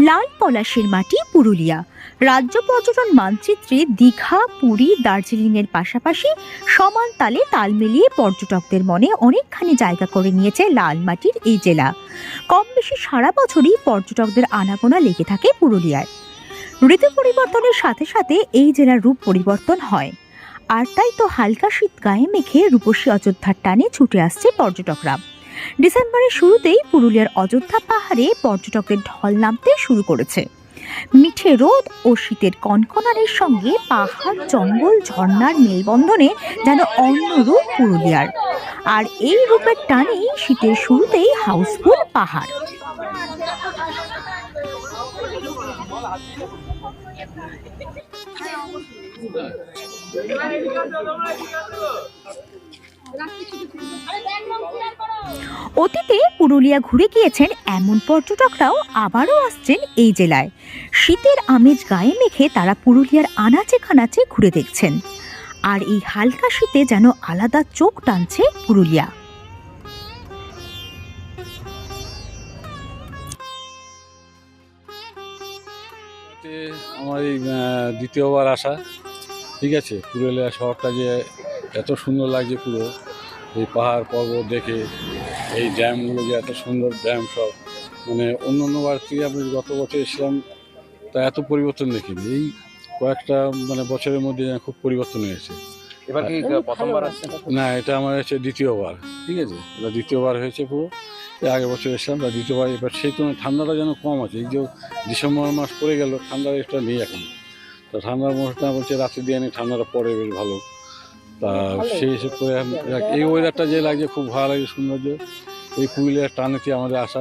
লাল পলাশের মাটি পুরুলিয়া। রাজ্য পর্যটন মানচিত্রে দীঘা, পুরী, দার্জিলিংয়ের পাশাপাশি সমান তালে তাল মিলিয়ে পর্যটকদের মনে অনেকখানি জায়গা করে নিয়েছে লাল মাটির এই জেলা। কম বেশি সারা বছরই পর্যটকদের আনাগোনা লেগে থাকে পুরুলিয়ায়। ঋতু পরিবর্তনের সাথে সাথে এই জেলার রূপ পরিবর্তন হয়, আর তাই তো হালকা শীত গায়ে মেখে রূপসী অযোধ্যার টানে ছুটে আসছে পর্যটকরা। ডিসেম্বরের শুরুতেই পুরুলিয়ার অযোধ্যা পাহাড়ে পর্যটকদের ঢল নামতে শুরু করেছে। মিঠে রোদ ও শীতের কনকনানির সঙ্গে পাহাড়, জঙ্গল, ঝর্ণার মেলবন্ধনে যেন অন্য রূপ পুরুলিয়ার। আর এই রূপের টানেই শীতের শুরুতেই হাউসফুল পাহাড়। অতীতে পুরুলিয়া ঘুরে গিয়েছেন এমন পর্যটকরাও আবারও আসছেন এই জেলায়। শীতের আমেজ গায়ে মেখে তারা পুরুলিয়ার আনাচে কানাচে ঘুরে দেখছেন। আর এই হালকা শীতে যেন আলাদা চোখ টানছে পুরুলিয়া। আমার এই দ্বিতীয়বার আসা, ঠিক আছে। পুরুলিয়া শহরটা যে এত সুন্দর লাগছে, পুরো এই পাহাড় পর্বত দেখে, এই ড্যামগুলো যে এত সুন্দর ড্যাম সব, মানে অন্যান্যবার থেকে আমি গত বছর এসেছিলাম তা এত পরিবর্তন দেখিনি। এই কয়েকটা বছরের মধ্যে খুব পরিবর্তন হয়েছে। এবার কি প্রথমবার আসছেন? না, এটা আমার হচ্ছে দ্বিতীয়বার, ঠিক আছে। এটা দ্বিতীয়বার হয়েছে পুরো। এর আগের বছর এসেছিলাম, তা দ্বিতীয়বার। এবার সেই তুলনায় ঠান্ডাটা যেন কম আছে। এই যে ডিসেম্বর মাস পড়ে গেল, ঠান্ডার একটা নেই এখন। তা ঠান্ডার মৌসুমটা বলছে রাতে দিয়ে আনি, ঠান্ডাটা পড়ে বেশ ভালো। তা সেই হিসেব করে এই ওয়েদারটা যে লাগছে খুব ভালো লাগে, সৌন্দর্য। এই পুরুলিয়ার টানেতে আমাদের আসা,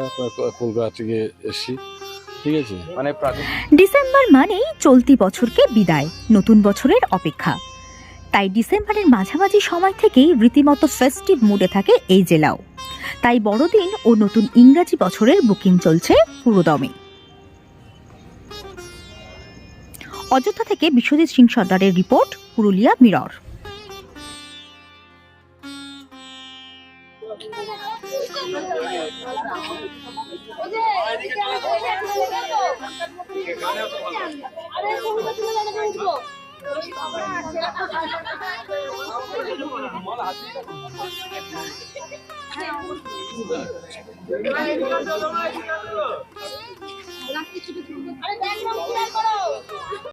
কলকাতা থেকে এসেছি, ঠিক আছে। ডিসেম্বর মানেই চলতি বছরকে বিদায়, নতুন বছরের অপেক্ষা। তাই ডিসেম্বরের মাঝামাঝি সময় থেকেই রীতিমতো ফেস্টিভ মুডে থাকে এই জেলাও। তাই বড়দিন ও নতুন ইংরাজি বছরের বুকিং চলছে পুরোদমে। অযোধ্যা থেকে বিশ্বজিৎ সিং সর্দারের রিপোর্ট, পুরুলিয়া মিরর।